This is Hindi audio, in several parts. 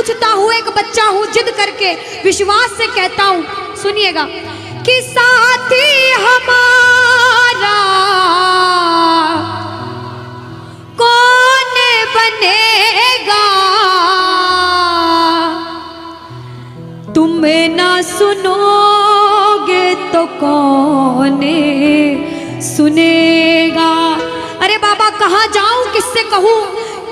पूछता हूँ, एक बच्चा हूँ, जिद करके विश्वास से कहता हूँ, सुनिएगा कि साथी हमारा कौन बनेगा, तुम ना सुनोगे तो कौन सुनेगा। अरे बाबा कहाँ जाऊं, किससे कहूँ,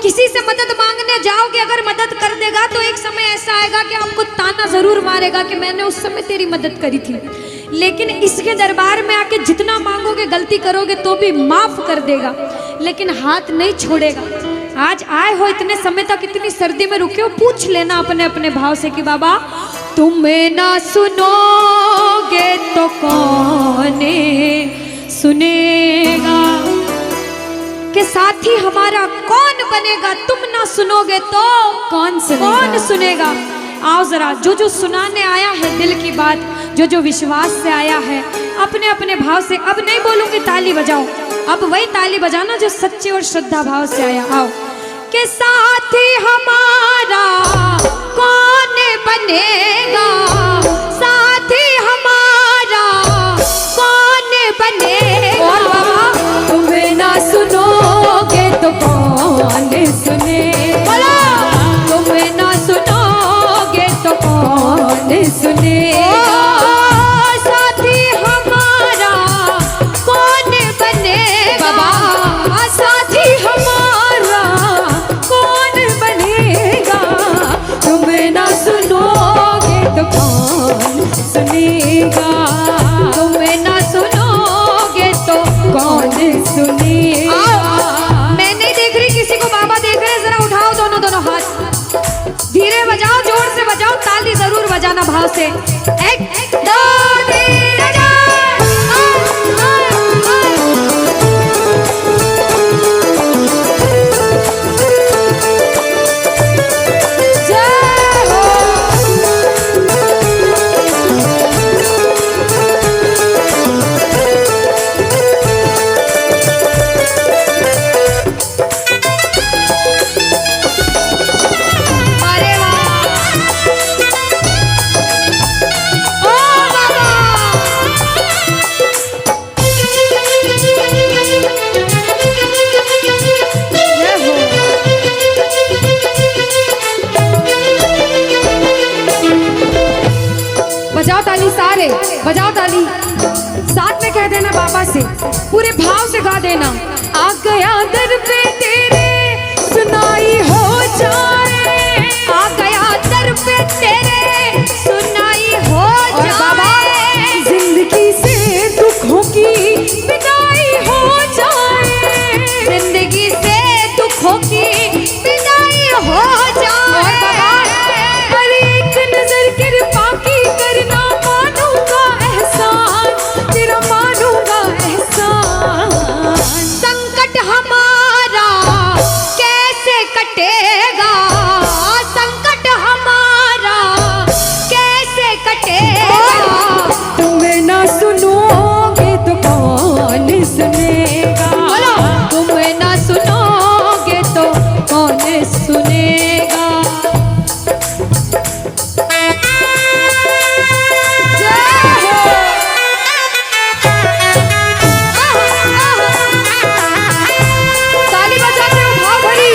किसी से मदद मांगने जाओगे, अगर मदद कर देगा तो एक समय ऐसा आएगा कि आपको ताना जरूर मारेगा कि मैंने उस समय तेरी मदद करी थी, लेकिन इसके दरबार में आके जितना मांगोगे, गलती करोगे तो भी माफ कर देगा, लेकिन हाथ नहीं छोड़ेगा। आज आए हो इतने समय तक, इतनी सर्दी में रुके हो, पूछ लेना अपने अपने भाव से कि बाबा तुम ना सुनोगे तो कौन सुनेगा, कि साथी हमारा कौन बनेगा, तुम ना सुनोगे तो कौन सुनेगा। आओ जरा, जो जो सुनाने आया है दिल की बात, जो जो विश्वास से आया है, अपने अपने भाव से, अब नहीं बोलूंगी ताली बजाओ, अब वही ताली बजाना जो सच्चे और श्रद्धा भाव से आया। आओ कि साथी हमारा कौन बनेगा, साथी हमारा कौन बनेगा, और बाबा तुम्हें ना सुनोगे तो कौन सुनेगा, तुम्हें ना सुनोगे तो कौन सुनेगा, साथी हमारा कौन बनेगा, साथी हमारा कौन बनेगा, तुम्हें ना सुनोगे तो कौन सुनेगा, तुम्हें ना सुनोगे तो कौन सुनेगा। मैं नहीं देख रही किसी को, बाबा देख रहे हैं, जरा उठाओ दोनों दोनों हाथ, धीरे बजाओ, जोर से बजाओ, ताली जरूर बजाना भाव से। एक दो तीन बजाओ ताली, सारे बजाओ ताली, साथ में कह देना बाबा से, पूरे भाव से गा देना। आ गया दर पे तेरे सुनाई हो जाए, आ गया दर पे तेरे सुनाई हो जाए, जिंदगी से दुखों की विदाई हो जाए, जिंदगी से दुखों की विदाई हो जाए, पर एक नजर कृपा की करना, मानूंगा एहसान तेरा, मानूंगा एहसान, संकट हमारा कैसे कटेगा, संकट हमारा कैसे कटेगा, तुम्हें ना सुनोगे तो कौन सुनेगा, तुम्हें ना सुनोगे तो कौन सुनेगा। ताली बजाते हो भाव भरी,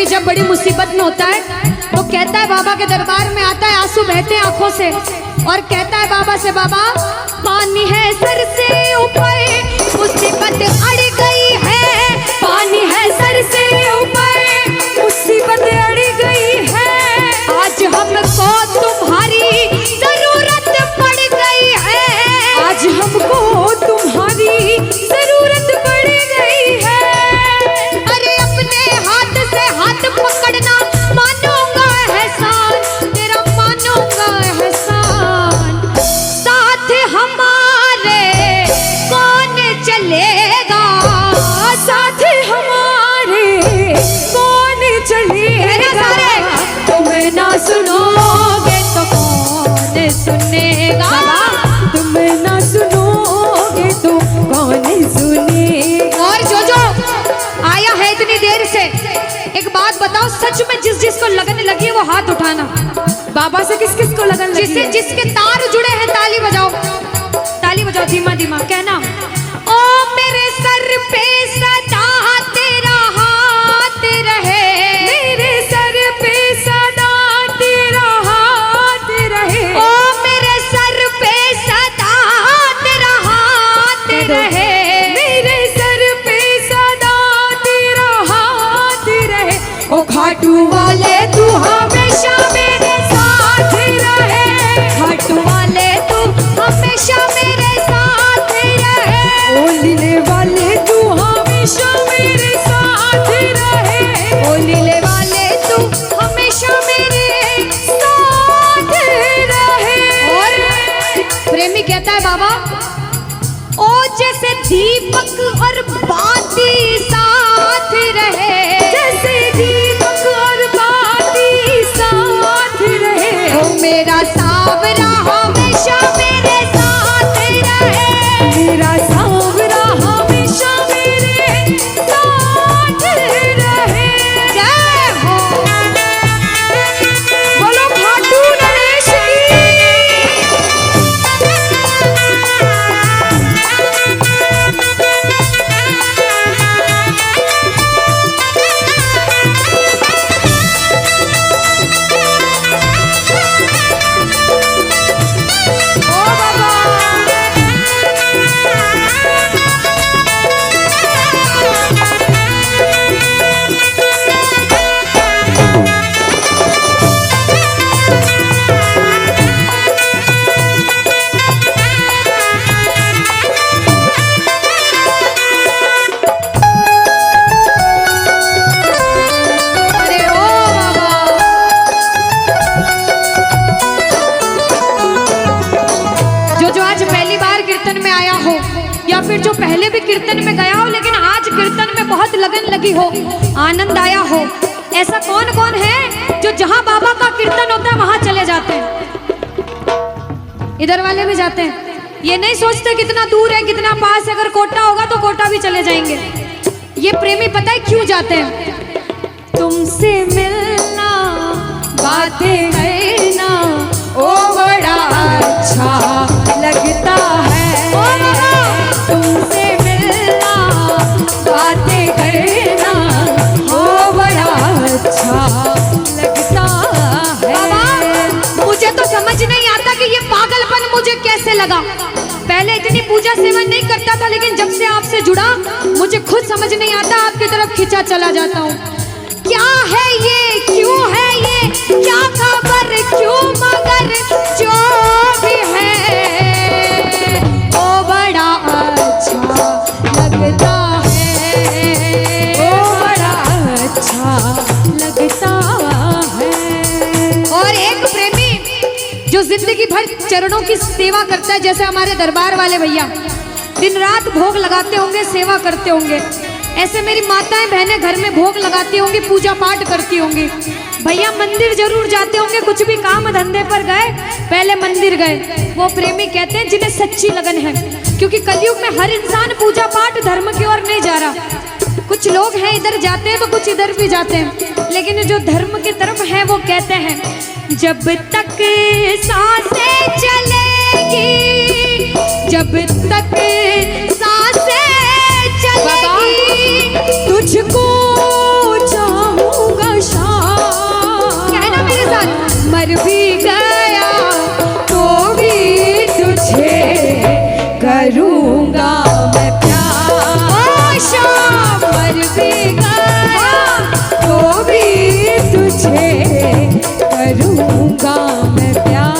जब बड़ी मुसीबत में होता है तो कहता है, बाबा के दरबार में आता है, आंसू बहते हैं आंखों से, और कहता है बाबा से, बाबा पानी है सर से ऊपर, मुसीबत अड़ गई है, पानी है सर से ऊपर, सच में जिस जिसको लगन लगी है वो हाथ उठाना। बाबा से किस किस को लगन लगी जिससे है? जिसके तार जुड़े हैं ताली बजाओ, ताली बजाओ धीमा धीमा, कहना ओ मेरे सर पे सदा तेरा हाथ रहे, मेरे सर पे सदा तेरा हाथ रहे, ओ मेरे सर पे सदा तेरा हाथ रहे, मेरे सर पे सदा तेरा हाथ रहे। ओ खाटू वाले तू हमेशा मेरे साथ रहे, खाटू वाले तू हमेशा मेरे साथ रहे, ओ लीले वाले तू हमेशा मेरे साथ रहे, ओ लीले वाले तू हमेशा मेरे साथ रहे। और प्रेमी कहता है बाबा ओ जैसे दीपक और बाती साथ रहे, जैसे दीपक और बाती साथ रहे, ओ मेरा सावरा हमेशा मेरे साथ रहे, मेरा सांवरा हमेशा मेरे साथ रहे। जय हो बोलो खाटू नरेश ओ बाबा। अरे ओ बाबा, जो आज पहली बार कीर्तन में आया हो या फिर जो पहले भी कीर्तन में गया हो लेकिन आज कीर्तन में बहुत लगन लगी हो, आनंद आया हो, ऐसा कौन कौन है जो जहां बाबा का कीर्तन होता है वहां चले जाते हैं? इधर वाले भी जाते हैं, ये नहीं सोचते कितना दूर है कितना पास है, अगर कोटा होगा तो कोटा भी चले जाएंगे। ये प्रेमी पता है क्यों जाते हैं? तुमसे मिलना बातें करना ओ बड़ा अच्छा लगता है, ओ बाबा। तुमसे मिलना बातें करना ओ बड़ा अच्छा लगता है। बाबा मुझे तो समझ नहीं आता कि ये पागलपन मुझे कैसे लगा। पहले इतनी पूजा सेवन नहीं करता था लेकिन जब से आपसे जुड़ा मुझे खुद समझ नहीं आता, आपकी तरफ खिंचा चला जाता हूँ। क्या है ये, क्यों है ये, क्या खबर, क्यों मगर जो भी है ओ बड़ा अच्छा लगता है, ओ बड़ा अच्छा लगता है। और एक प्रेमी जो जिंदगी भर चरणों की सेवा करता है, जैसे हमारे दरबार वाले भैया दिन रात भोग लगाते होंगे, सेवा करते होंगे, ऐसे मेरी माताएं बहनें घर में भोग लगाती होंगी, पूजा पाठ करती होंगी। भैया मंदिर जरूर जाते होंगे, कुछ भी काम धंधे पर गए पहले मंदिर गए। वो प्रेमी कहते हैं जिन्हें सच्ची लगन है, क्योंकि कलयुग में हर इंसान पूजा पाठ धर्म की ओर नहीं जा रहा। कुछ लोग हैं इधर जाते हैं तो कुछ इधर भी जाते हैं, लेकिन जो धर्म की तरफ है वो कहते हैं जब तक सांसें चलेगी, जब तक सांसें चलेगी तुझको चाहूंगा शाम, कहना मेरे साथ, मर भी गया तो भी तुझे करूंगा मैं प्यार। ओ शाम, मर भी गया तो भी तुझे करूंगा मैं प्यार।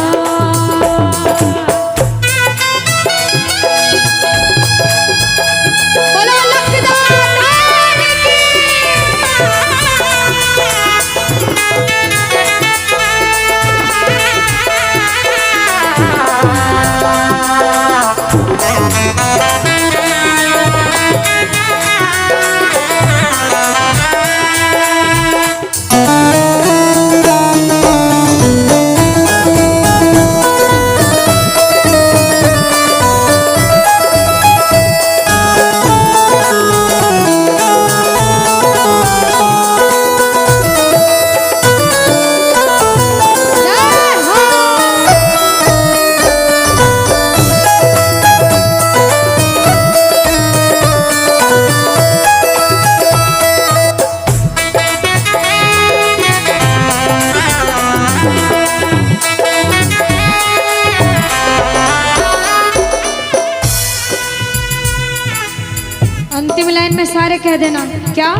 सारे कह देना क्या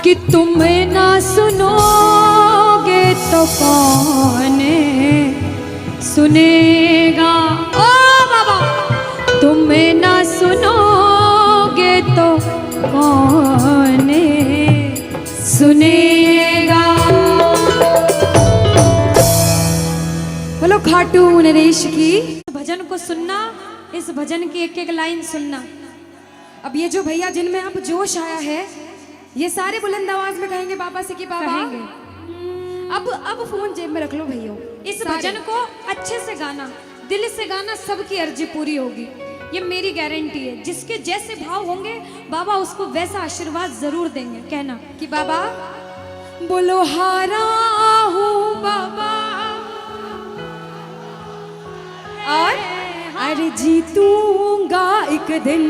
कि तुम ना सुनोगे तो कौन सुनेगा। ओ बाबा, तुम ना सुनोगे तो कौन सुनेगा। बोलो खाटू नरेश की। भजन को सुनना, इस भजन की एक एक लाइन सुनना। अब ये जो भैया जिनमें अब जोश आया है, ये सारे बुलंद आवाज में कहेंगे बाबा से कि बाबा अब फोन जेब में रख लो भैया। इस भजन को अच्छे से गाना, दिल से गाना, सबकी अर्जी पूरी होगी, ये मेरी गारंटी है। जिसके जैसे भाव होंगे बाबा उसको वैसा आशीर्वाद जरूर देंगे। कहना कि बाबा बोलो हारा हूँ बाबा और अरे जीतूंगा एक दिन।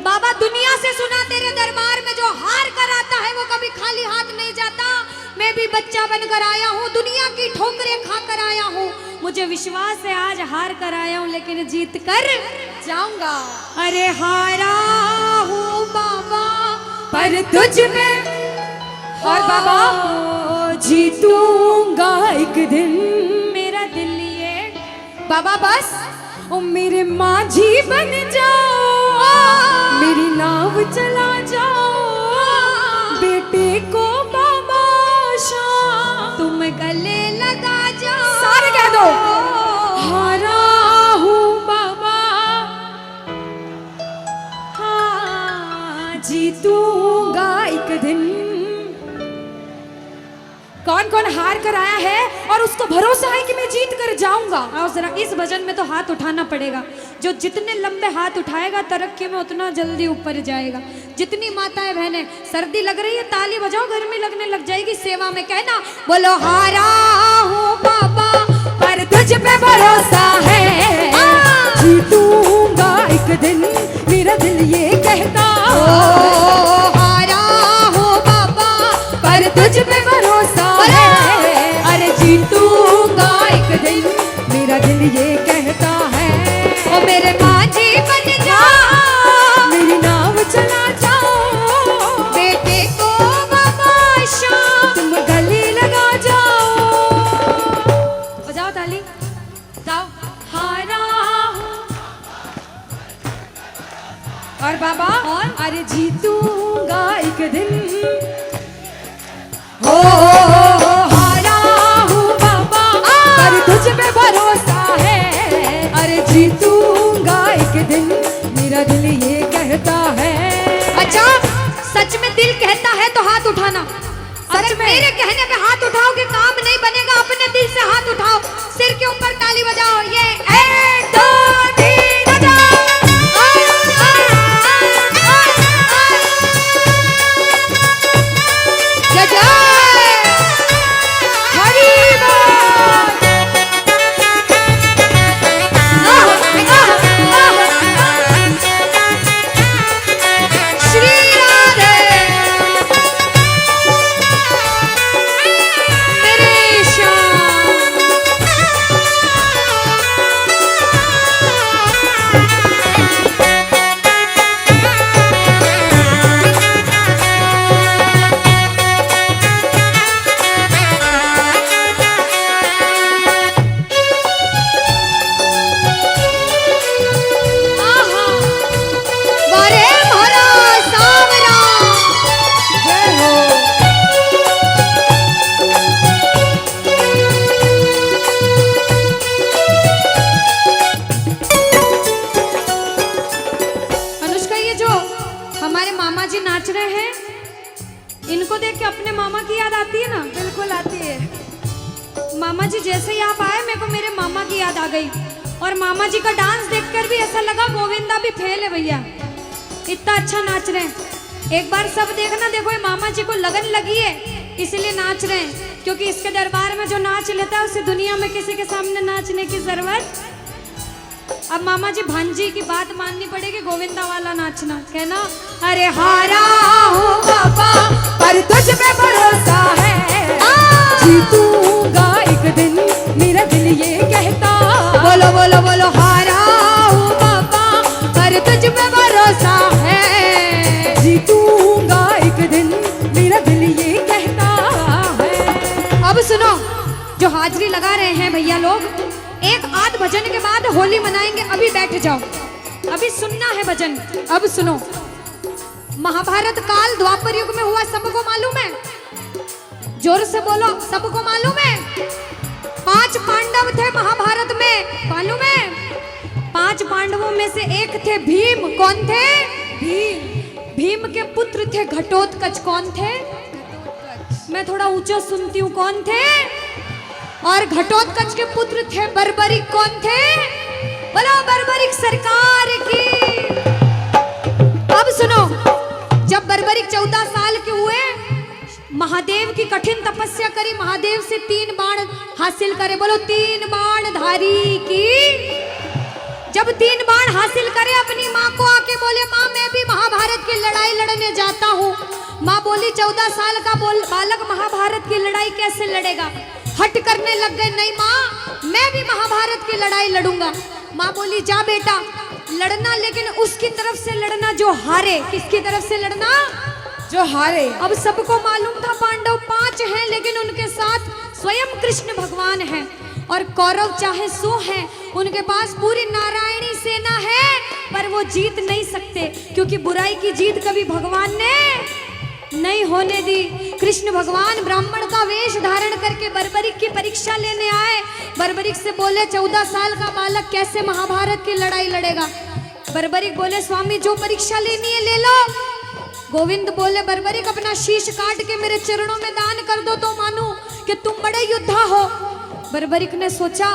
बाबा दुनिया से सुना तेरे दरबार में जो हार कर आता है वो कभी खाली हाथ नहीं जाता। मैं भी बच्चा बनकर आया हूँ, दुनिया की ठोकरें खाकर आया हूँ। मुझे विश्वास है आज हार कर आया हूँ लेकिन जीत कर जाऊंगा। अरे हारा हूँ बाबा पर तुझ में और बाबा जीतूंगा एक दिन। मेरा दिल ये बाबा बस ओ मेरे माझी बन जाओ, मेरी नाव चला जाओ, बेटे को बाबा शाम तुम गले लगा जाओ। सारे कह दो हारा हूँ बाबा, हाँ जीतूंगा एक दिन। कौन कौन हार कर आया है और उसको भरोसा है कि मैं जीत कर जाऊंगा। और जरा इस भजन में तो हाथ उठाना पड़ेगा। जो जितने लंबे हाथ उठाएगा तरक्की में उतना जल्दी ऊपर जाएगा। जितनी माताएं बहनें सर्दी लग रही है ताली बजाओ, गर्मी लगने लग जाएगी सेवा में। कहना बोलो हारा हूँ बाबा पर तुझ पे भरोसा है, जीतूंगा एक दिन मेरा दिल ये कहता। हारा हूँ बाबा पर तुझ पे भरोसा है, अरे जीतूंगा एक दिन मेरा दिल ये कहता है। ओ मेरे माझी बन जा, मेरी नाव चला जाओ, बेटे को बाबा शाम तुम गले लगा जाओ। बजाओ ताली, जाओ हारा और बाबा और अरे जीतूंगा एक दिन। हो हारा हूँ बाबा पर तुझ पे भरोसा है, अरे जीतूंगा एक दिन मेरा दिल ये कहता है। अच्छा सच में दिल कहता है तो हाथ उठाना। सच में मेरे कहने पे हाथ उठाओगे काम नहीं बनेगा। अपने दिल से हाथ उठाओ, सिर के ऊपर ताली बजाओ। ये 1 2 3 बजाओ। जय जय इनको देख के अपने मामा की याद आती है ना? बिल्कुल आती है। मामा जी जैसे ही आप आए मेरे को मेरे मामा की याद आ गई। और मामा जी का डांस देखकर भी ऐसा लगा गोविंदा भी फेल है भैया, इतना अच्छा नाच रहे हैं। एक बार सब देखना, देखो ये मामा जी को लगन लगी है इसलिए नाच रहे हैं, क्योंकि इसके दरबार में जो नाच लेता है उसे दुनिया में किसी के सामने नाचने की जरूरत। अब मामा जी भांजी की बात माननी पड़ेगी, गोविंदा वाला नाचना। कहना अरे हारा हूँ बाबा पर तुझ पे भरोसा है, जीतूंगा एक दिन मेरा दिल ये कहता। बोलो बोलो बोलो हारा हूँ बाबा पर तुझ पे भरोसा लगा रहे हैं भैया लोग, एक आध भजन के बाद होली मनाएंगे। अभी बैठ जाओ, अभी सुनना है भजन। अब सुनो, महाभारत काल द्वापर युग में हुआ, सबको मालूम है? जोर से बोलो, सबको मालूम है? 5 पांडव थे महाभारत में, मालूम है? 5 पांडवों में से एक थे भीम। कौन थे? भीम। भीम के पुत्र थे घटोत्कच। कौन थे? मैं थोड़ा ऊंचा सुनती हूँ। कौन थे? और घटोत्कच के पुत्र थे बर्बरिक। कौन थे? बोलो बर्बरिक सरकार की। अब सुनो, जब बर्बरिक 14 साल के हुए, महादेव की कठिन तपस्या करी, महादेव से 3 बाण हासिल करे। बोलो 3 बाण धारी की। जब 3 बाण हासिल करे, अपनी माँ को आके बोले, माँ मैं भी महाभारत की लड़ाई लड़ने जाता हूँ। माँ बोली 14 साल का बालक महाभारत की लड़ाई कैसे लड़ेगा? हट करने लग गए, नहीं माँ मैं भी महाभारत की लड़ाई लड़ूंगा। माँ बोली जा बेटा लड़ना, लेकिन उसकी तरफ से लड़ना जो हारे। किसकी तरफ से लड़ना? जो हारे। अब सबको मालूम था पांडव 5 हैं, लेकिन उनके साथ स्वयं कृष्ण भगवान हैं। और कौरव चाहे 100 हैं, उनके पास पूरी नारायणी सेना है, पर वो जीत नहीं सकते, क्योंकि बुराई की जीत कभी भगवान ने नहीं होने दी। कृष्ण भगवान ब्राह्मण का वेश धारण करके बर्बरिक की परीक्षा लेने आए। बर्बरिक से बोले 14 साल का बालक कैसे महाभारत की लड़ाई लड़ेगा? बर्बरिक बोले स्वामी जो परीक्षा लेनी है ले लो। गोविंद बोले बर्बरिक अपना शीश काट के मेरे चरणों में दान कर दो तो मानूं कि तुम बड़े योद्धा हो। बर्बरिक ने सोचा,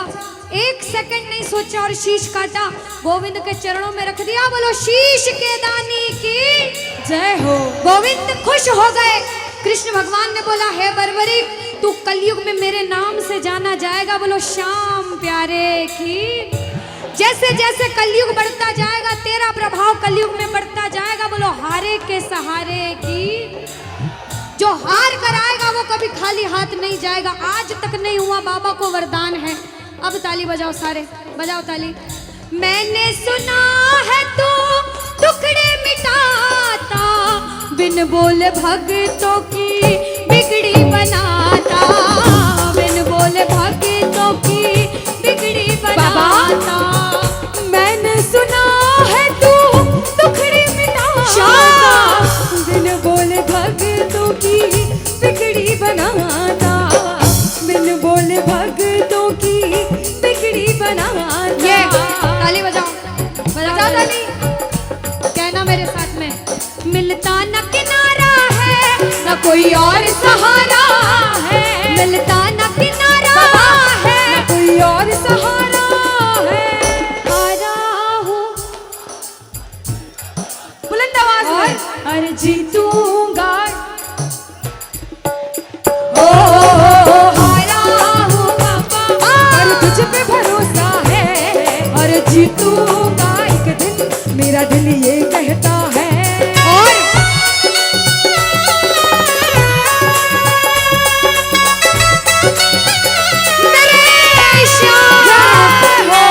1 सेकंड नहीं सोचा और शीश काटा, गोविंद के चरणों में रख दिया। बोलो शीश के दानी की जय हो। गोविंद खुश हो गए। कृष्ण भगवान ने बोला हे बर्बरिक तू कलयुग में मेरे नाम से जाना जाएगा। बोलो श्याम प्यारे की। जैसे जैसे कलयुग बढ़ता जाएगा तेरा प्रभाव कलयुग में बढ़ता जाएगा। बोलो हारे के सहारे की। जो हार कर आएगा वो कभी खाली हाथ नहीं जाएगा। आज तक नहीं हुआ, बाबा को वरदान है। अब ताली बजाओ, सारे बजाओ ताली। मैंने सुना है तू टुकड़े मिटाता, बिन बोले भक्तों की बिगड़ी बनाता, बिन बोले भक्तों की बिगड़ी बनाता। मैंने सुना है तू टुकड़े मिटाता, बिन बोले भक्तों की बिगड़ी बनाता, बिन बोले भक्तों की बिगड़ी बनाता। ये ताली बजाओ, बजाओ ताली। कहना मेरे साथ में, मिलता न किनारा है न कोई और सहारा है, मिलता न किनारा है न कोई और सहारा है। हारा हूँ बुलंद आवाज में, अरे जीतूंगा। हारा हूँ बाबा, और तुझ पे भरोसा है, और जीतूंगा एक दिन, मेरा दिल ये कहता है। और मेरे श्याम हो।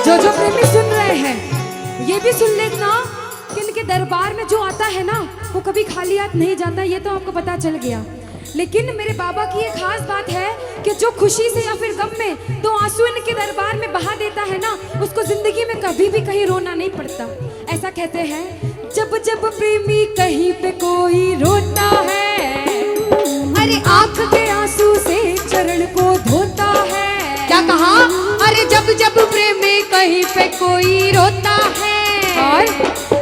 जो जो प्रेमी सुन रहे हैं ये भी सुन लेना कि इनके दरबार में जो आता है ना वो कभी खाली हाथ नहीं जाता। ये तो आपको पता चल गया। लेकिन मेरे बाबा की एक खास बात है कि जो खुशी से या फिर गम में 2 आंसू इनके दरबार में बहा देता है ना, उसको जिंदगी में कभी भी कहीं रोना नहीं पड़ता। ऐसा कहते हैं, जब जब प्रेमी कहीं पे कोई रोता है, अरे आंख के आंसू से चरण को धोता है। क्या कहा? अरे जब जब प्रेमी कहीं पे कोई रोता है, और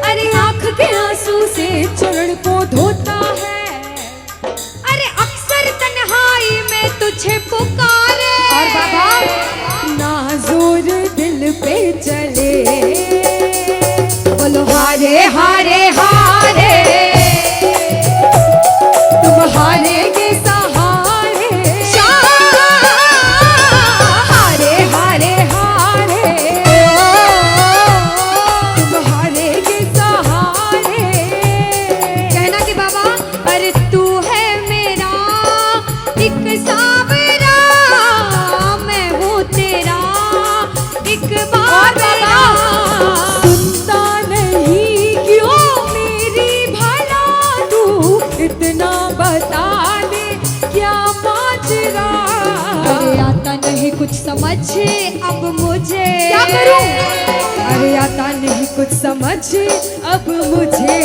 अरे आंख के आंसू से चरण को धोता है। अरे अक्सर तन्हाई में तुझे पुकारे। और बाबा नाज़ुर दिल पे चले, बोलो हारे हारे हारे, तुम हारेगे सहारे। हारे हारे हारे, नहीं कुछ समझ अब मुझे, क्या करूं? अरे आता नहीं कुछ समझ अब मुझे।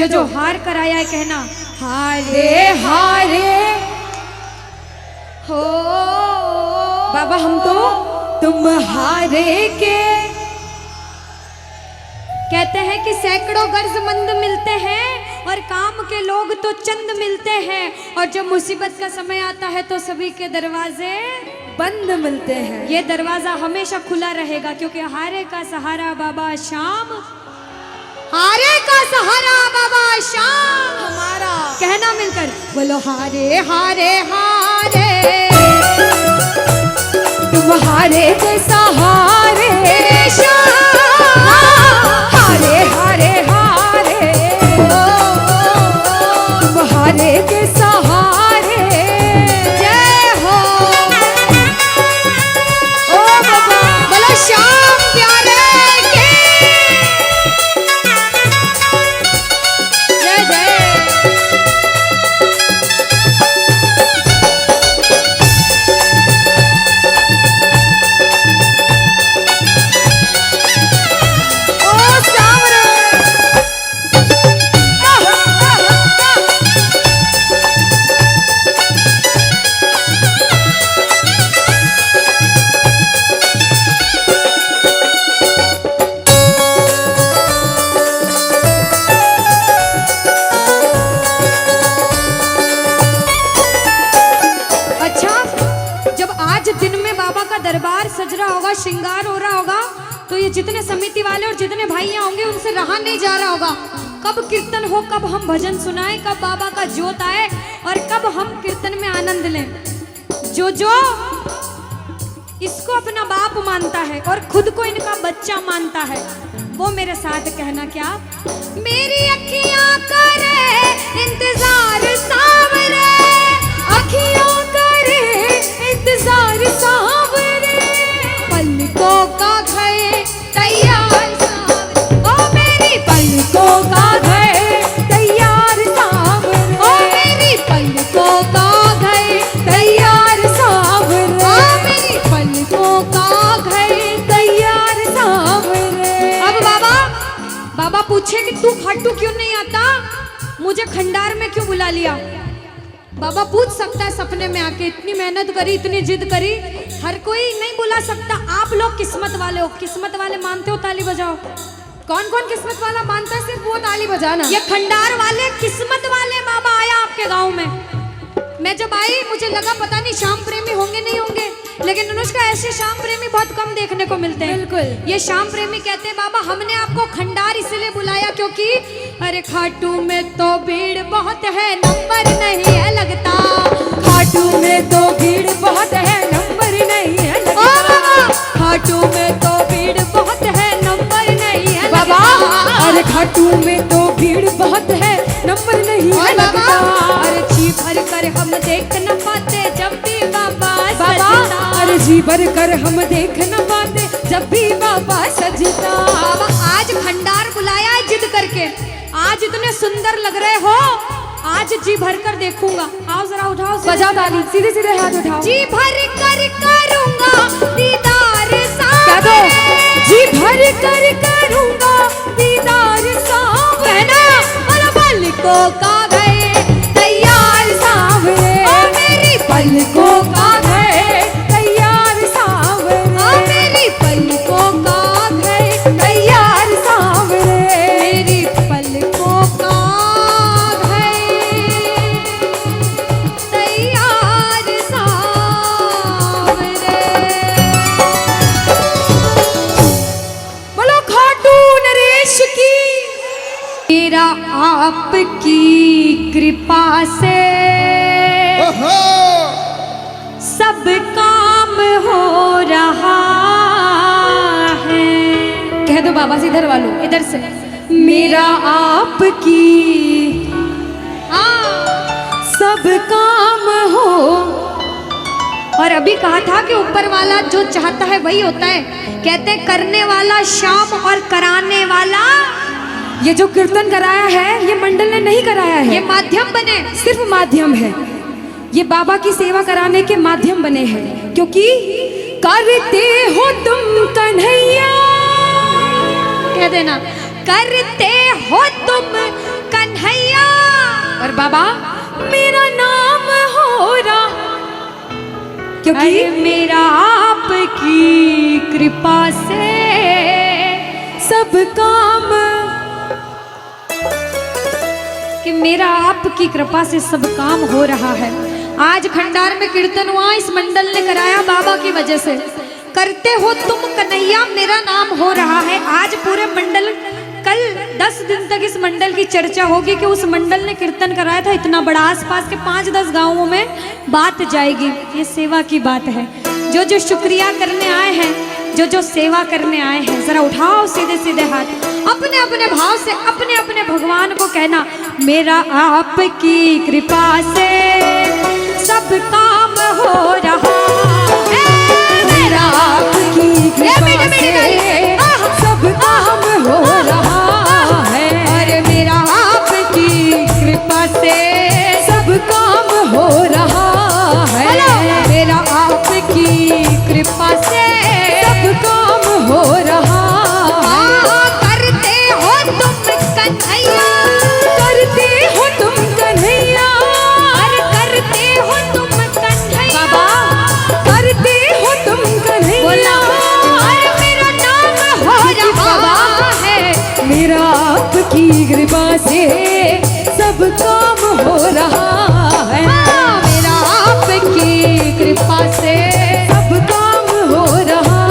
जो हार कर आया है कहना हारे हारे हो बाबा, हम तो तुम हारे के। कहते हैं कि सैकड़ों गर्जमंद मिलते हैं और काम के लोग तो चंद मिलते हैं, और जब मुसीबत का समय आता है तो सभी के दरवाजे बंद मिलते हैं। ये दरवाजा हमेशा खुला रहेगा, क्योंकि हारे का सहारा बाबा शाम, हारे का सहारा बाबा शाम हमारा। कहना मिलकर बोलो हारे हारे हारे, तुम हारे के सहारे शाम, हारे हारे हारे, तुम हारे के सहारे। जय हो ओ बाबा, बोलो शाम प्यारे के जय जय। दरबार सज रहा होगा, श्रृंगार हो रहा होगा, तो ये जितने समिति वाले और जितने भाइयां होंगे उनसे रहा नहीं जा रहा होगा। कब कीर्तन हो, कब हम भजन सुनाएं, कब बाबा का जोत आए और कब हम कीर्तन में आनंद लें। जो इसको अपना बाप मानता है और खुद को इनका बच्चा मानता है, वो मेरे साथ कहना क्या, मेरी अखियां करे इंतजार सावरे, अखियां करे इंतजार सावरे, पलकों का घर तैयार सावरे, ओ मेरी पलकों का घर तैयार सावरे, ओ मेरी पलकों का घर तैयार सावरे, ओ मेरी पलकों का घर तैयार सावरे। अब बाबा पूछे कि तू खाटू क्यों नहीं आता, मुझे खंडार में क्यों बुला लिया। बाबा पूछ सकता है सपने में आके, इतनी मेहनत करी, इतनी जिद करी, हर कोई नहीं बुला सकता। आप लोग किस्मत वाले हो, किस्मत वाले मानते हो, ताली बजाओ। कौन कौन किस्मत वाला मानता है, सिर्फ वो ताली बजाना। ये खंडार वाले किस्मत वाले बाबा आया आपके गांव में। मैं जब आई मुझे लगा पता नहीं श्याम प्रेमी होंगे नहीं होंगे, लेकिन अनुष्का ऐसे श्याम प्रेमी बहुत कम देखने को मिलते हैं। बिल्कुल। ये श्याम प्रेमी कहते हैं बाबा हमने आपको खंडार इसलिए बुलाया क्योंकि अरे खाटू में तो भीड़ बहुत है, नंबर नहीं है लगता, खाटू में तो भीड़ बहुत है, नंबर नहीं है लगता, खाटू में तो भीड़ बहुत है, नंबर नहीं है बाबा, अरे खाटू में तो भीड़ बहुत है, नंबर नहीं है लगता, अरे जी भर कर हम देख न पाते जब भी बाबा बाबा, अरे जी भर कर हम देख न पाते जब भी बाबा सजता। बाबा आज खंडार बुलाया है जिद करके, आज इतने सुंदर लग रहे हो, आज जी भर कर देखूंगा। आओ जरा उठाओ, बजाओ ताली, सीधे सीधे हाथ उठाओ। जी भर कर करूंगा दीदार क्या दो, जी भर कर करूंगा दीदार सावरे, कहना और पलकों का घर तैयार सावरे, मेरी पलकों का घर तैयार सावरे, मेरी पलकों का घर तैयार सावरे, मेरी पलकों का घर तैयार सावरे। बोलो खाटू नरेश की। मेरा आपकी कृपा से सब काम हो रहा है। कह दो बाबा से, इधर वालों, इधर से, मेरा आपकी सब काम हो। और अभी कहा था कि ऊपर वाला जो चाहता है वही होता है। कहते हैं करने वाला श्याम और कराने वाला, ये जो कीर्तन कराया है ये मंडल ने नहीं कराया है, ये माध्यम बने। सिर्फ माध्यम है। ये बाबा की सेवा कराने के माध्यम बने हैं, क्योंकि करते हो तुम कन्हैया, कह देना करते हो तुम कन्हैया, और बाबा मेरा नाम हो रहा, क्योंकि अरे मेरा आपकी कृपा से सब काम, कि मेरा आपकी कृपा से सब काम हो रहा है। आज खंडार में कीर्तन हुआ, इस मंडल ने कराया बाबा की वजह से। करते हो तुम कन्हैया मेरा नाम हो रहा है। आज पूरे मंडल, कल 10 दिन तक इस मंडल की चर्चा होगी कि उस मंडल ने कीर्तन कराया था इतना बड़ा, आसपास के 5-10 गांवों में बात जाएगी। ये सेवा की बात है। जो जो शुक्रिया करने आए हैं, जो जो सेवा करने आए हैं, जरा उठाओ सीधे सीधे हाथ, अपने अपने भाव से अपने अपने भगवान को कहना, मेरा आपकी कृपा से सब काम हो रहा है, मेरा आपकी कृपा से सब काम हो रहा है, अरे मेरा आपकी कृपा से सब काम हो रहा है, मेरा आपकी कृपा से सब काम हो रहा है। करते हो तुम कन्हैया, करते हो तुम कन्हैया, अरे करते हो तुम कन्हैया, बाबा करते हो तुम कन्हैया, बोला अरे मेरा नाम हो रहा है, मेरा आपकी कृपा से सब काम हो रहा है, मेरा आपकी कृपा से सब काम हो रहा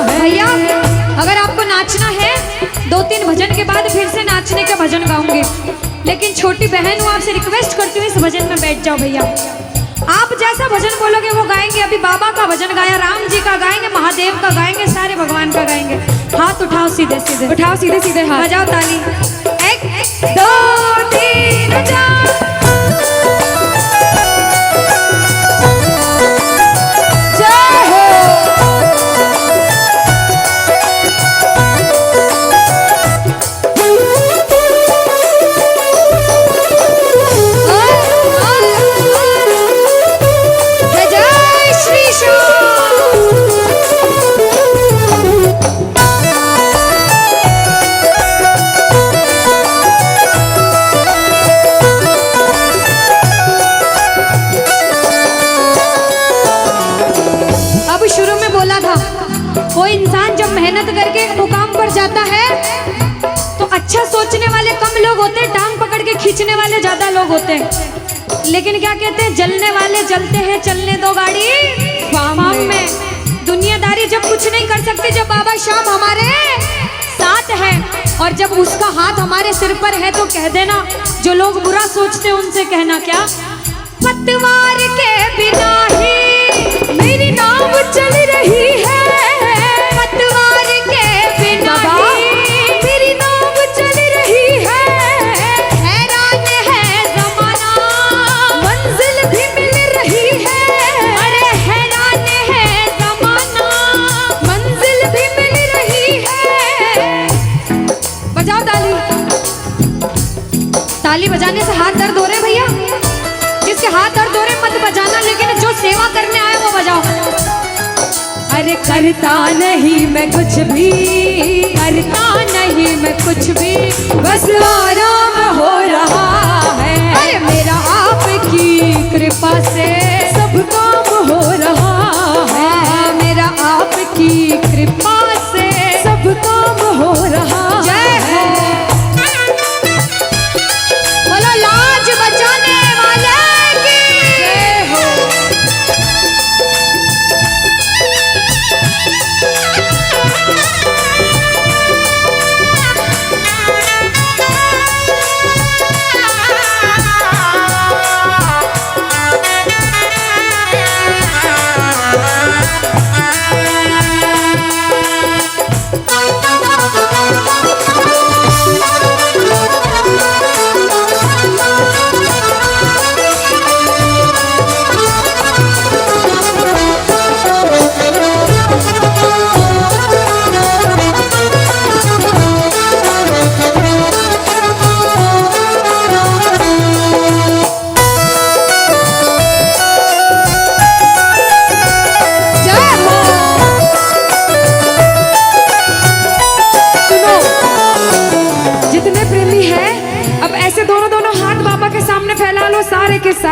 है। भैया अगर आपको नाचना है 2-3 भजन के बाद फिर से नाचने का भजन गाऊंगी, लेकिन छोटी बहन हूँ, आपसे रिक्वेस्ट करती हूँ इस भजन में बैठ जाओ भैया। आप जैसा भजन बोलोगे वो गाएंगे। अभी बाबा का भजन गाया, राम जी का गाएंगे, महादेव का गाएंगे, सारे भगवान का गाएंगे। हाथ उठाओ सीधे सीधे, उठाओ सीधे सीधे हाथ, बजाओ ताली, 1 2 3 4। जय हो। जय श्री श्याम। अब शुरू में बोला था, कोई इंसान जब मेहनत करके एक मुकाम पर जाता है तो अच्छा सोचने वाले कम लोग होते हैं, टांग पकड़ के खींचने वाले ज्यादा लोग होते हैं। लेकिन क्या कहते हैं, जलने वाले जलते हैं, चलने दो गाड़ी फार्म में। दुनियादारी जब कुछ नहीं कर सकती, जब बाबा श्याम हमारे साथ है और जब उसका हाथ हमारे सिर पर है, तो कह देना, जो लोग बुरा सोचते हैं उनसे कहना क्या, पतवार के बिना ही मेरी नाव चल रही है, पतवार के बिना ही मेरी नाव चल रही है, हैरान है जमाना, मंजिल भी मिल रही है, अरे हैरान है जमाना, मंजिल भी मिल रही है। बजाओ ताली। ताली बजाने से हाथ दर्द हो रहे भैया, जिसके हाथ दर्द हो रहे मत बजाना, लेकिन जो सेवा करने आए वो बजाओ। अरे करता नहीं मैं कुछ भी, करता नहीं मैं कुछ भी, बस आराम हो रहा है, अरे मेरा आपकी कृपा से सब काम हो रहा है, मेरा आपकी कृपा से सब काम हो रहा जय हो। बोलो लाज बचाने वाले की जय हो।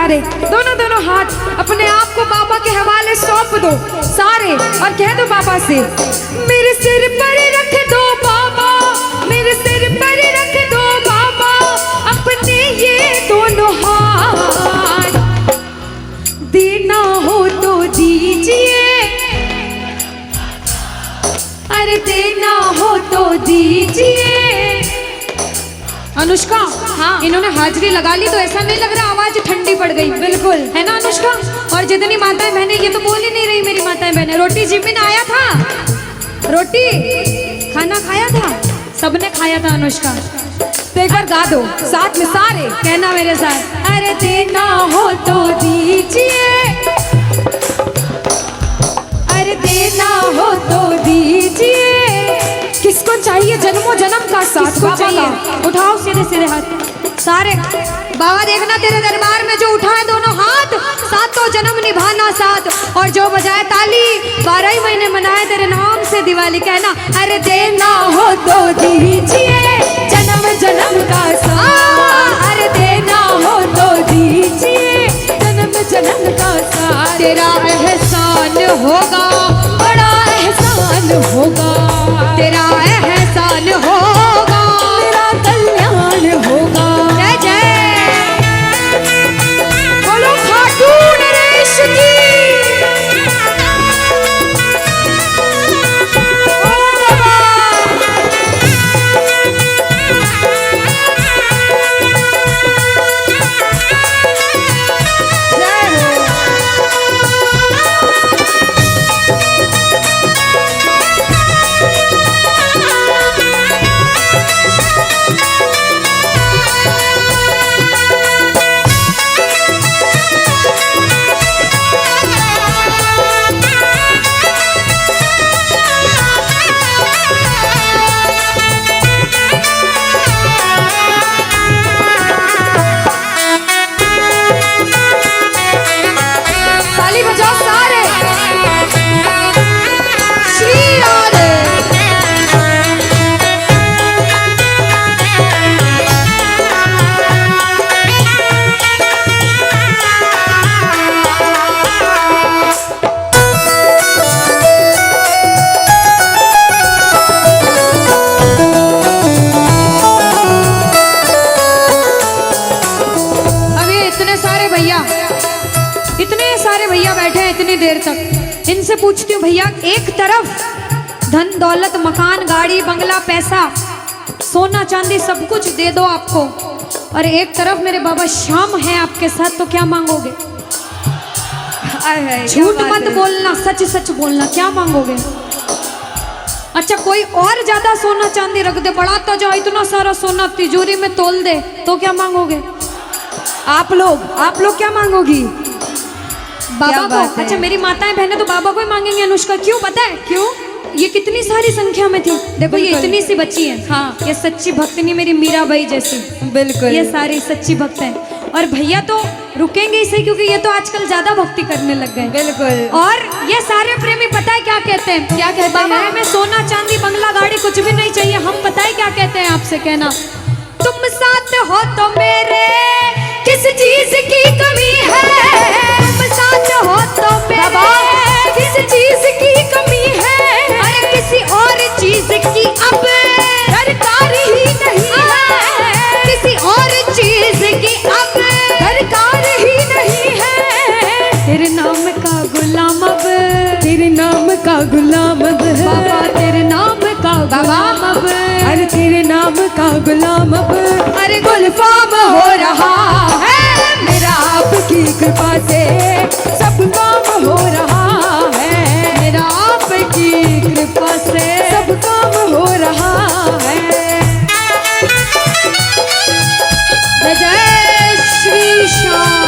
सारे, दोनों दोनों हाथ अपने आप को बाबा के हवाले सौंप दो सारे, और कह दो बाबा से, मेरे सिर पर रख दो बाबा, मेरे सिर पर रख दो बाबा अपने ये दोनों हाथ, देना हो तो दीजिए, अरे देना हो तो दीजिए। अनुष्का, हाँ, इन्होंने हाजिरी लगा ली तो ऐसा नहीं लग रहा आवाज ठंडी पड़ गई? बिल्कुल, है ना अनुष्का? और जितनी माताएं बहनें, ये तो बोल ही नहीं रही मेरी माताएं बहनें। रोटी जिमिन आया था, रोटी खाना खाया था, सबने खाया था अनुष्का। तो एक बार गा दो साथ में सारे, कहना मेरे साथ, अरे देना हो तो दीजिए, अरे देना हो तो दीजिए। किसको चाहिए जन्मों जन्म का साथ? किसको चाहिए? उठाओ सीधे सीधे हाथ सारे। बाबा देखना तेरे दरबार में जो उठाए दोनों हाथ, सातों जन्म निभाना साथ, और जो बजाए ताली 12 ही महीने मनाए तेरे नाम से दिवाली। कहना, अरे देना हो तो दीजिए जन्म जन्म का साथ, अरे देना हो तो दीजिए जन्म जन्म का साथ। तेरा एहसान होगा, बड़ा एहसान होगा, तेरा एहसान होगा, तेरा कल्याण होगा। जय जय बोलो खाटू नरेश की। देर तक इनसे पूछती हूँ, भैया एक तरफ धन दौलत मकान गाड़ी बंगला पैसा सोना चांदी सब कुछ दे दो आपको, और एक तरफ मेरे बाबा श्याम है आपके साथ, तो क्या मांगोगे? झूठ मत बोलना, सच सच बोलना, क्या मांगोगे? अच्छा कोई और ज्यादा सोना चांदी रख दे, बढ़ाता जाओ इतना सारा सोना तिजोरी में तोल दे, तो क्या मांगोगे? आप लोग क्या मांगोगी? बाबा को। अच्छा मेरी माताएं बहनें तो बाबा को ही मांगेंगे अनुष्का, क्यों पता है? क्यों? ये कितनी सारी संख्या में थी, देखो ये इतनी सी बच्ची है, हाँ ये सच्ची भक्तनी मेरी मीराबाई जैसी, बिल्कुल ये सारी सच्ची भक्त हैं। और भैया तो रुकेंगे ही सही, क्योंकि ये तो आजकल ज्यादा भक्ति करने लग गए। बिल्कुल। और ये सारे प्रेमी पता है क्या कहते हैं? क्या कहते हैं? बाबा हमें सोना चांदी बंगला गाड़ी कुछ भी नहीं चाहिए, हम पता है क्या कहते हैं आपसे? कहना, तुम साथ हो तो मेरे किस चीज की कमी है, तुम साथ हो तो मेरे किस चीज की कमी है, अरे किसी और चीज की अब दरकार ही नहीं है, किसी और चीज की अब दरकार ही नहीं है। तेरे नाम का गुलाम अब, तेरे नाम का गुलाम अब बाबा, तेरे नाम का गुलाम अब, अरे तेरे नाम का गुलाम अब, अरे गुलफाम हो रहा है मेरा आपकी कृपा से, सब काम हो रहा है मेरा आपकी कृपा से, सब काम हो रहा है। जय श्री श्याम।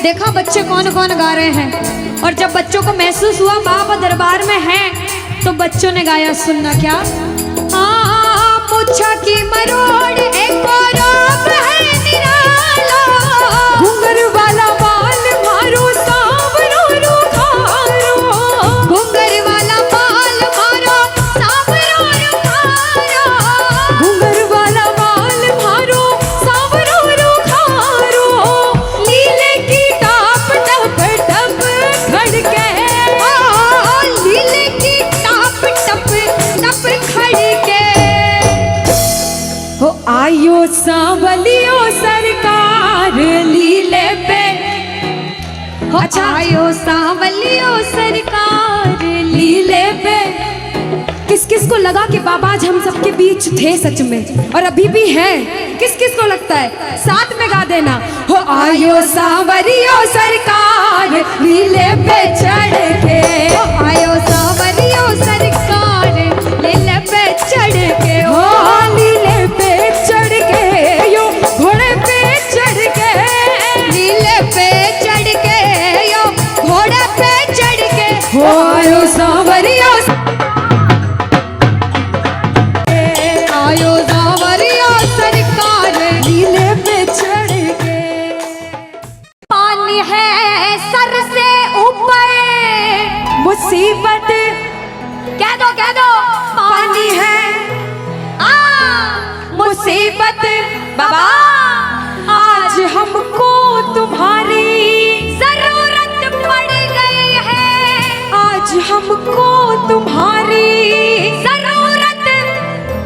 देखा बच्चे कौन कौन गा रहे हैं, और जब बच्चों को महसूस हुआ बाबा दरबार में हैं, तो बच्चों ने गाया, सुनना क्या। मुच्छा की मरोड़ एक और है निराला, घुंघर वाला बाल मारो सांवरो रुखारो, घुंघर वाला बाल मारो सांवरो रुखारो, घुंघर वाला बाल मारो सांवरो रुखारो, लीले की टाप टप टप खड़के, लीले की टाप टप टप खड़के, हो आयो सांवलियो सरकार लीले पे। अच्छा, आयो सांवलियो सरकार लीले पे। किस किस को लगा कि बाबा आज हम सबके बीच थे सच में, और अभी भी हैं? किस किस को लगता है? साथ में गा देना, हो आयो सांवरियो सरकार लीले पे चढ़ के, आयो सांवरियो सरकार लीले पे चढ़ के, हो लीले पे चढ़ के, यो घोड़े पे चढ़ के, लीले पे चढ़ के, यो घोड़े पे चढ़ के, हो आयो सांवरियो आयो सांवरियो सरकार लीले पे चढ़ के। पानी है सर से ऊपर, मुसीबत कह दो पानी है, मुसीबत बाबा आज हमको तुम्हारी जरूरत पड़ गई है, आज हमको तुम्हारी जरूरत।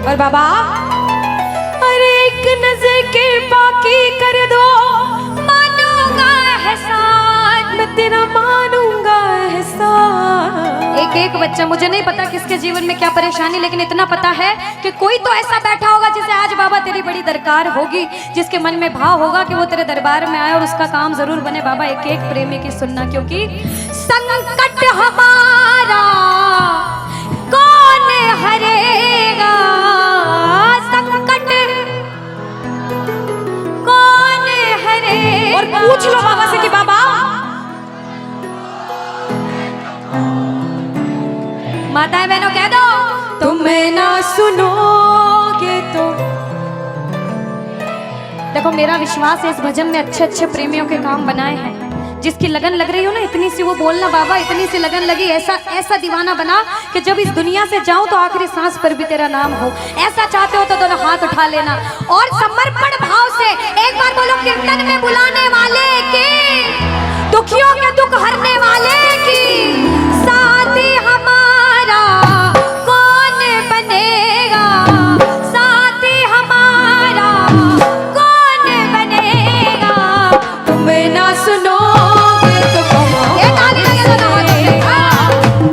और बाबा अरे एक नजर के बाकी कर दो, मानूंगा एहसान, मैं तेरा मानूंगा एहसान। एक एक बच्चा, मुझे नहीं पता किसके जीवन में क्या परेशानी, लेकिन इतना पता है कि कोई तो ऐसा बैठा होगा जिसे आज बाबा तेरी बड़ी दरकार होगी, जिसके मन में भाव होगा कि वो तेरे दरबार में आए और उसका काम जरूर बने। बाबा एक एक प्रेमी की सुनना, क्योंकि संकट हमारा कौन हरेगा, संकट कौन हरेगा। और पूछ लो बाबा से कि बाबा माताएं बहनों कह दो, तुम्हें ना सुनोगे तो। देखो मेरा विश्वास है इस भजन में अच्छे अच्छे प्रेमियों के काम बनाए हैं। जिसकी लगन लग रही हो ना, इतनी सी वो बोलना बाबा, इतनी सी लगन लगी, ऐसा ऐसा दीवाना बना कि जब इस दुनिया से जाऊं तो आखिरी सांस पर भी तेरा नाम हो। ऐसा चाहते हो तो दोनों हाथ उठा लेना और समर्पण भाव से एक बार बोलो, कीर्तन में बुलाने वाले की, दुखियों के दुख हरने वाले की, साथी हमारा कौन बनेगा, साथी हमारा कौन बनेगा। तुम्हें ना सुनो ये ताली लगे दोनों हाथों से।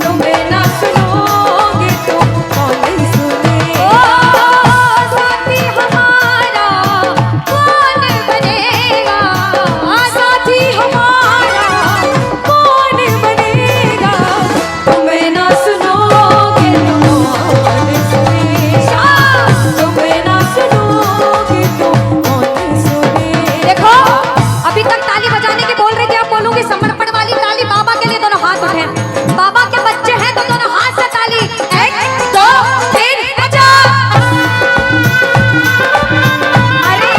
तुम्हें ना सुनोगे तो कौन सुने। ओ साथी हमारा कौन बनेगा, साथी हमारा कौन बनेगा, तुम्हें ना सुनोगे तो कौन सुनेगा, तुम्हें ना सुनोगे तो कौन सुनेगा। देखो अभी तक ताली बजाने की बोल रही थी, अब बोलूंगी समर्पण वाली ताली। बाबा के लिए दोनों हाथ उठे, बाबा के बच्चे हैं तो दोनों हाथ से ताली। 1 2 3 बजा। अरे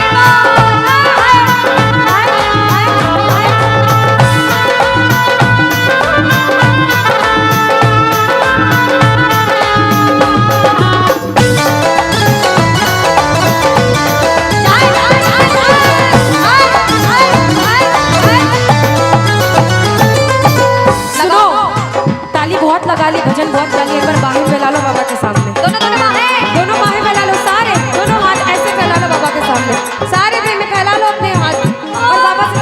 सुनो, ताली बहुत लगा ली, भजन बहुत गा ली, एक बार बाहें फैला लो बाबा के सामने। दोनों दोनों बाहें, दोनों बाहें फैला लो, सारे दोनों हाथ ऐसे फैला लो बाबा के सामने, सारे प्रेमी फैला लो अपने हाथ और बाबा से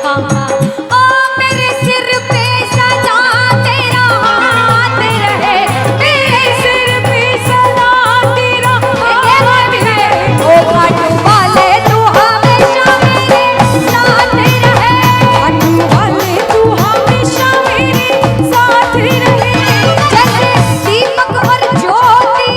हाँ हाँ। ओ मेरे सिर पे सदा तेरा हाथ रहे, मेरे सिर पे सदा तेरा हाथ रहे। ओ घाट वाले तू हमेशा मेरे साथ रहे, घाट वाले तू हमेशा मेरे साथ रहे। जैसे दीपक और ज्योति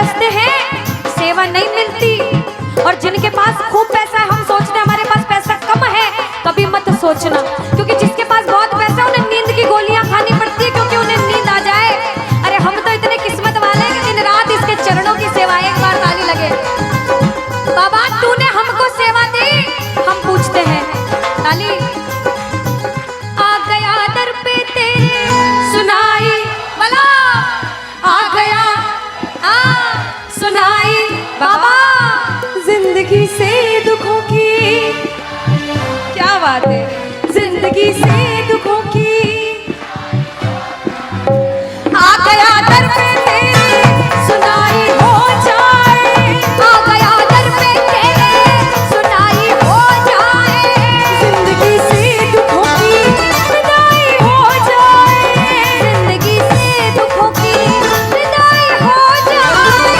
तरसते हैं, सेवा नहीं मिलती। और जिनके पास खूब पैसा है, हम सोचते हैं हमारे पास पैसा कम है, कभी मत सोचना, क्योंकि जिसके पास बहुत पैसा है उन्हें नींद की गोलियां खानी पड़ती है, क्योंकि उन्हें नींद आ जाए। अरे हम तो इतने किस्मत वाले हैं कि दिन रात इसके चरणों की सेवा, एक बार ताली लगे। बाबा तूने हमको सेवा दी, हम पूछते हैं ताली। आ गया दर पे तेरे सुनाई वाला, आ गया सुनाई बाबा जिंदगी से दुखों की, क्या बात है, जिंदगी से दुखों की, आ गया दर पे तेरे सुनाई हो जाए, आ गया दर पे तेरे सुनाई हो जाए, जिंदगी से दुखों की विदाई हो जाए, जिंदगी से दुखों की विदाई हो जाए।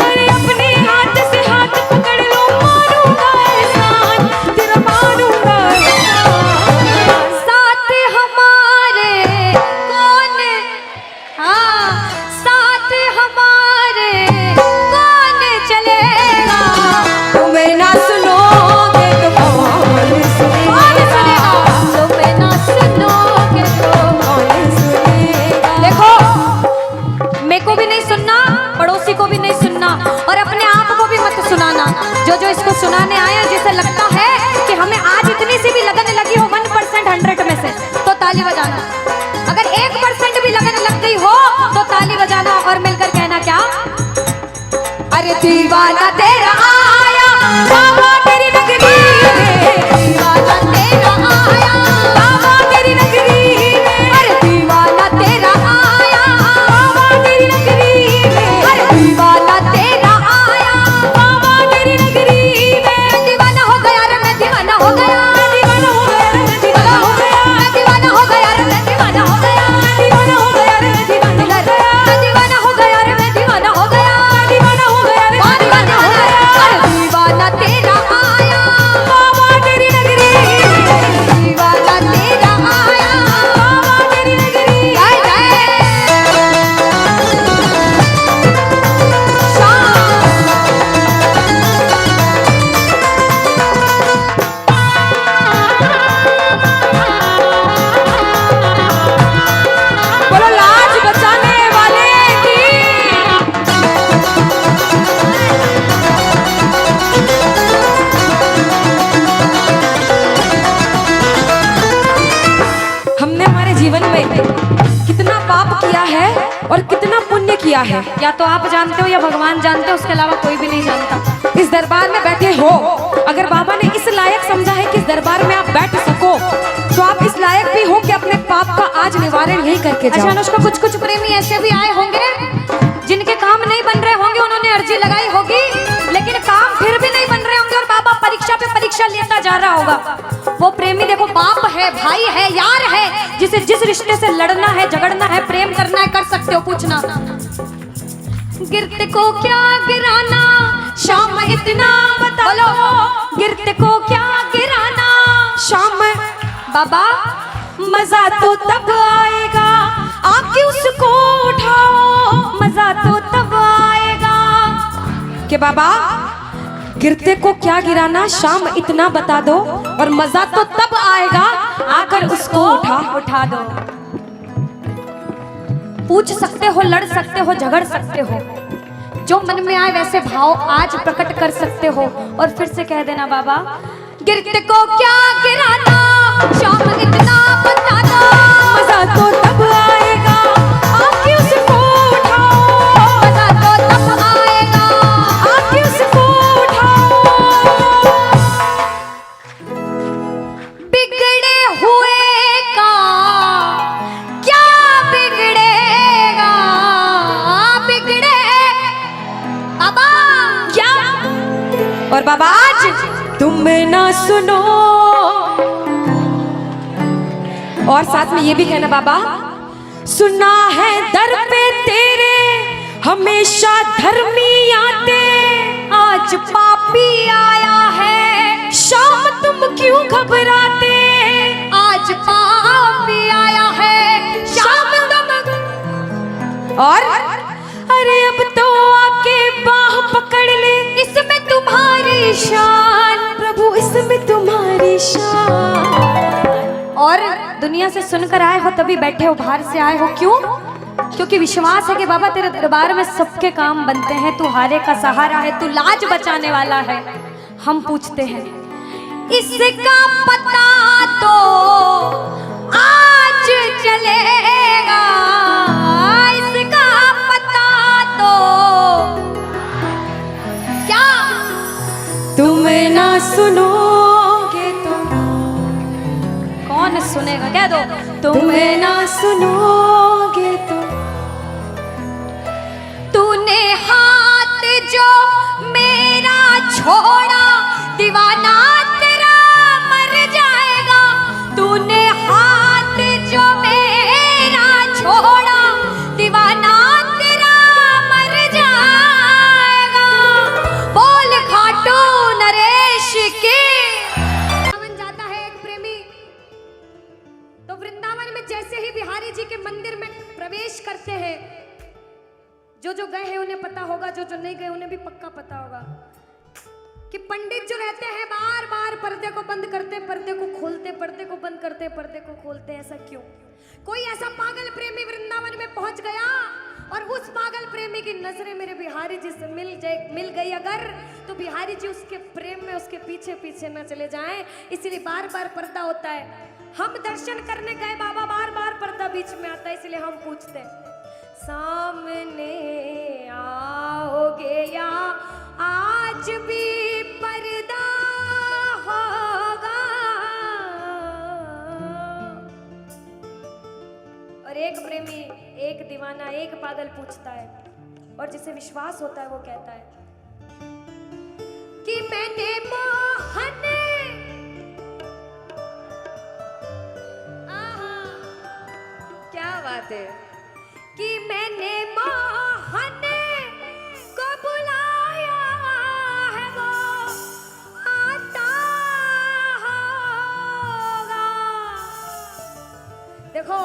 अरे अपने हाथ से हाथ पकड़ लो, मारूंगा एहसान, तेरा मारूंगा एहसान। साथ हमारे कौन, हाँ साथ हमारे कौन चलेगा, तुम्हें ना सुनोगे तो कौन सुनेगा, तुम्हें ना सुनोगे तो। कौन सुनेगा। देखो, मेरे को भी नहीं सुनना, पड़ोसी को भी नहीं सुनना, और अपने आप को भी मत सुनाना। जो इसको सुनाने आए, जिसे लगता है कि हमें आज इतनी सी भी लगन लगी हो 1% 100 में से, तो ताली बजाना। अगर 1% भी लगन लग गई हो तो ताली बजाना और मिलकर कहना क्या, अरे दीवाना तेरा आया बाबा तेरी नगरी में, दीवाना तेरा आया बाबा तेरी नगरी में, अरे दीवाना तेरा आया बाबा तेरी नगरी में, अरे दीवाना तेरा आया बाबा तेरी नगरी में। दीवाना हो गया रे मैं, दीवाना हो गया, दीवाना हो गया रे मैं, दीवाना हो गया, दीवाना हो गया रे मैं, दीवाना हो गया, दीवाना हो गया रे मैं, दीवाना हो गया, दीवाना हो गया रे मैं, दीवाना हो गया, दीवाना हो गया रे मैं, दीवाना हो गया। अरे दीवाना तेरा आया बाबा तेरी नगरी में, दीवाना तेरा आया बाबा तेरी नगरी। जय जय बोलो लाज बचाने वाले की। हमने हमारे जीवन में कितना पाप किया है और कितना पुण्य किया है, या तो आप जानते हो या भगवान जानते हो, उसके अलावा कोई भी नहीं जानता। इस दरबार में बैठे हो, अगर बाबा ने इस लायक समझा है कि इस दरबार में आप बैठ सको, तो आप इस लायक भी हो कि अपने पाप का आज निवारण यही करके जाओ। अच्छा अनुष्का, कुछ प्रेमी ऐसे भी आए होंगे जिनके काम नहीं बन रहे होंगे, उन्होंने अर्जी लगाई होगी, लेकिन काम फिर भी नहीं बन रहे होंगे, और बाबा परीक्षा पे परीक्षा लेता जा रहा होगा। वो प्रेमी देखो, बाप है, भाई है, यार है, जिसे जिस रिश्ते से लड़ना है, झगड़ना है, प्रेम करना है, कर सकते हो। पूछना गिरते को क्या गिराना, शाम इतना बता लो, गिरते को क्या गिराना शाम बाबा, मजा तो तब आएगा आके उसको उठाओ, मजा तो तब आएगा कि बाबा गिरते को क्या गिराना, शाम इतना बता दो, और मजा तो तब आएगा आकर उसको उठा दो। पूछ सकते हो, लड़ सकते हो, झगड़ सकते हो, जो मन में आए वैसे भाव आज प्रकट कर सकते हो, और फिर से कह देना बाबा, गिरते को क्या गिराना, शाम इतना बता दो, मजा तो तब आएगा आके उसको उठाओ, मजा तो तब आएगा आके उसको उठाओ। बिगड़े हुए का क्या बिगड़ेगा, बिगड़े बाबा क्या। और बाबा आज तुम ना सुनो, और साथ में ये भी कहना बाबा, सुना है दर पे तेरे हमेशा धर्मी आते, आज पापी आया है, शाम तुम क्यों घबराते, आज पापी आया है, शाम तुम। और अरे अब तो और दुनिया से सुनकर आए हो तभी बैठे हो, बाहर से आए हो क्यों? क्योंकि विश्वास है कि बाबा तेरे दरबार में सबके काम बनते हैं, तू हारे का सहारा है, तू लाज बचाने वाला है। हम पूछते हैं इसका पता तो आज चलेगा, इसका पता तो क्या तुम ना सुनोगे तो कौन सुनेगा? कह दो तुम ना सुनोगे तो तूने हाथ जो मेरा छोड़ा दीवाना तेरा मर जाएगा, तूने हाथ जो मेरा छोड़ा दीवाना तेरा मर जाएगा। बोल खाटू नरेश की। वृंदावन जाता है एक प्रेमी, तो वृंदावन में जैसे ही बिहारी जी के मंदिर में प्रवेश करते हैं, जो गए हैं उन्हें पता होगा, जो नहीं गए उन्हें भी पक्का पता होगा कि पंडित जो रहते हैं बार बार पर्दे को बंद करते, पर्दे को खोलते, पर्दे को बंद करते, पर्दे को खोलते। ऐसा क्यों? कोई ऐसा पागल प्रेमी वृंदावन में पहुंच गया और उस पागल प्रेमी की नजरें मेरे बिहारी जी से मिल गई अगर, तो बिहारी जी उसके प्रेम में उसके पीछे पीछे न चले जाएं, इसलिए बार बार पर्दा होता है। हम दर्शन करने गए बाबा, बार बार पर्दा बीच में आता है, इसलिए हम पूछते हैं सामने आओगे या आज भी पर्दा होगा? और एक प्रेमी, एक दीवाना, एक पागल पूछता है, और जिसे विश्वास होता है वो कहता है कि मैंने मोहन, क्या बात है, कि मैंने मोहन को बुलाया है, वो आता होगा। देखो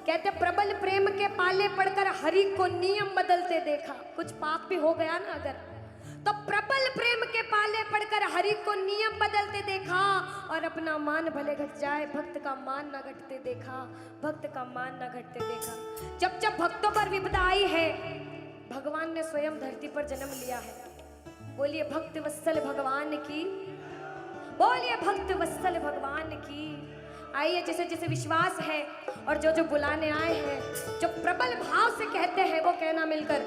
कहते प्रबल प्रेम के पाले पड़कर हरि को नियम बदलते देखा। कुछ पाप भी हो गया ना अगर, तो प्रबल प्रेम के पाले पड़कर हरि को नियम बदलते देखा, और अपना मान भले घट जाए भक्त का मान न घटते देखा, भक्त का मान न घटते देखा। जब जब भक्तों पर विपदा आई है, भगवान ने स्वयं धरती पर जन्म लिया है। बोलिए भक्त वत्सल भगवान की, बोलिए भक्त वत्सल भगवान की। आइए जिसे जिसे विश्वास है और जो बुलाने आए हैं, जो प्रबल भाव से कहते हैं, वो कहना मिलकर,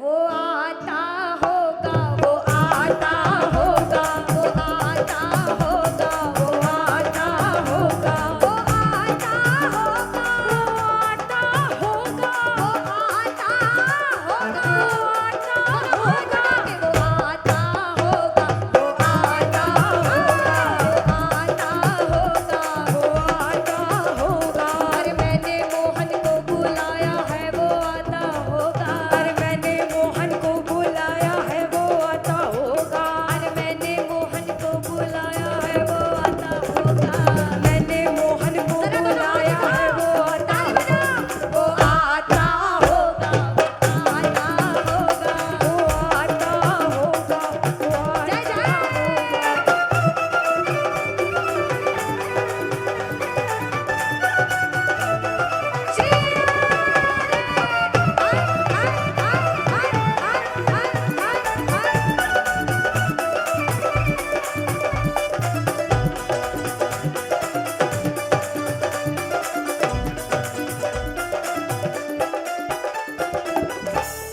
वो आता होगा, वो आता होगा, वो आता होगा, वो आता होगा, वो आता होगा, वो आता होगा, वो आता होगा, वो आता होगा, वो आता होगा, वो आता होगा, वो आता होगा। अरे मैंने मोहन को बुलाया है, वो आता होगा। अरे मैंने मोहन को बुलाया है, वो आता होगा। अरे मैंने मोहन को बुलाया है, वो आता होगा। मैंने मोहन को बुलाया है, वो आता होगा, वो आता होगा, वो आता होगा, वो आता होगा, वो आता होगा।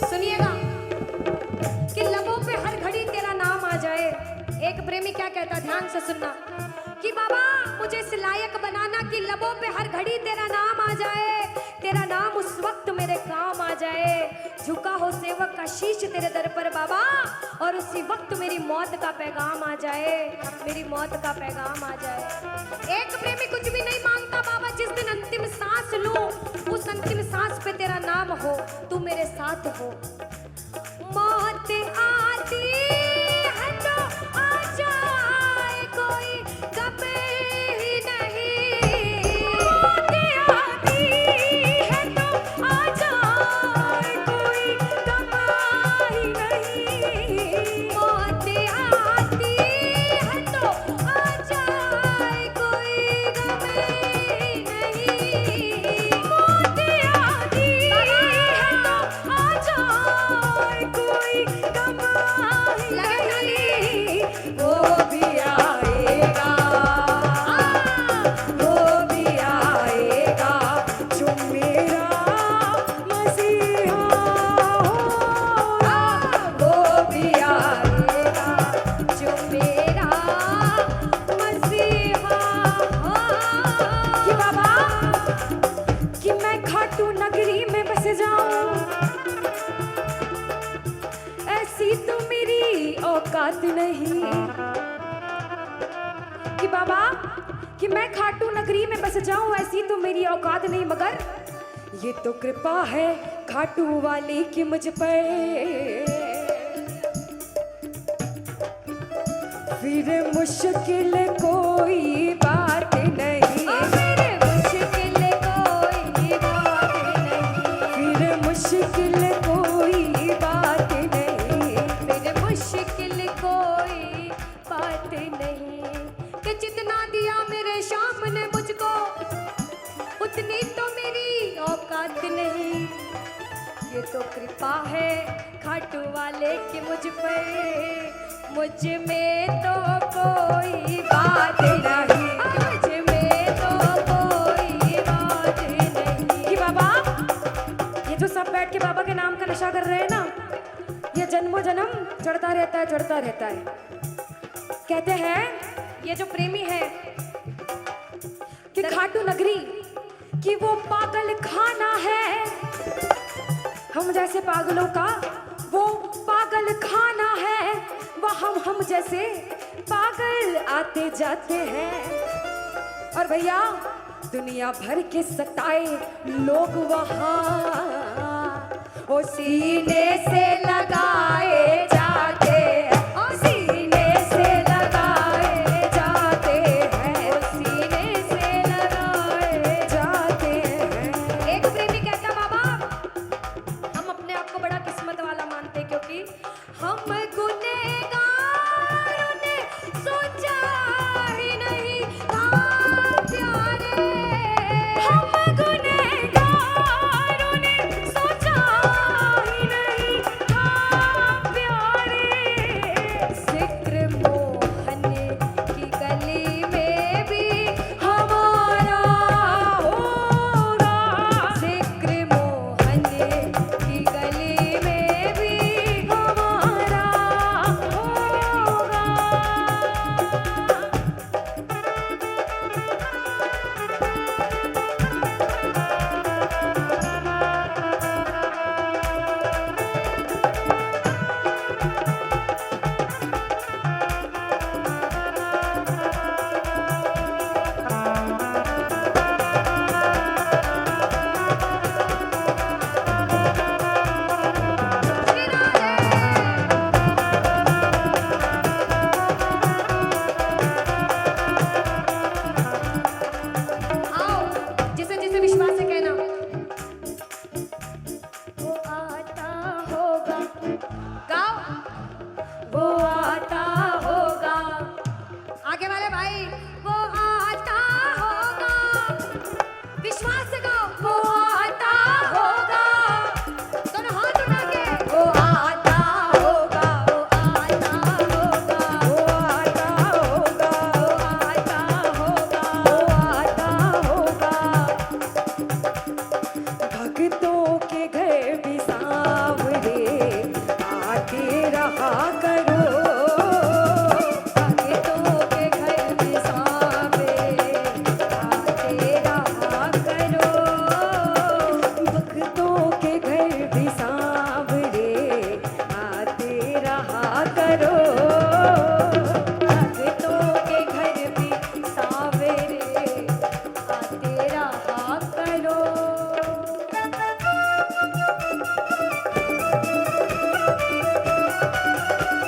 सुनिएगा कि लबों पे हर घड़ी तेरा नाम आ जाए। एक प्रेमी क्या कहता, ध्यान से सुनना, कि बाबा मुझे इस लायक बनाना कि लबों पे हर घड़ी तेरा नाम आ जाए, तेरा नाम उस वक्त मेरे काम आ जाए। झुका हो सेवक का शीश तेरे दर पर बाबा, और उसी वक्त मेरी मौत का पैगाम आ जाए, मेरी मौत का पैगाम आ जाए। एक प्रेमी कुछ भी नहीं मांगता बाबा, जिस दिन अंतिम सांस लूं उस अंतिम सांस पे तेरा नाम हो, तू मेरे साथ हो। मौत आती है तो आ जाए, कोई गम ही नहीं। मौत आती है तो आ जाए, कोई गम ही नहीं। मौत आती है तो आ जाए, कोई गम ही औकात नहीं कि बाबा कि मैं खाटू नगरी में बस जाऊं, ऐसी तो मेरी औकात नहीं, मगर ये तो कृपा है खाटू वाले की मुझ पर। फिर मुश्किल कोई बात नहीं, फिर मुश्किल कोई बात नहीं, फिर मुश्किल कोई बात नहीं, फिर मुश्किल कोई बात नहीं कि जितना दिया मेरे शाम ने मुझको उतनी तो मेरी औकात नहीं। ये तो कृपा है खाटू वाले की मुझ पर, मुझ में तो कोई बात नहीं, मुझ में तो कोई बात नहीं। कि बाबा ये जो सब बैठ के बाबा के नाम का नशा कर रहे हैं ना, ये जन्मों जन्म चढ़ता रहता है, चढ़ता रहता है। कहते हैं ये जो प्रेमी है कि खाटू नगरी कि वो पागल खाना है, हम जैसे पागलों का वो पागल खाना है, वह हम जैसे पागल आते जाते हैं। और भैया दुनिया भर के सताए लोग वहाँ ओ सीने से लगाए जाते हैं, ओ सीने से लगाए जाते हैं, ओ सीने से लगाए जाते हैं। एक प्रेमी कहता बाबा हम अपने आप को बड़ा किस्मत वाला मानते क्योंकि हम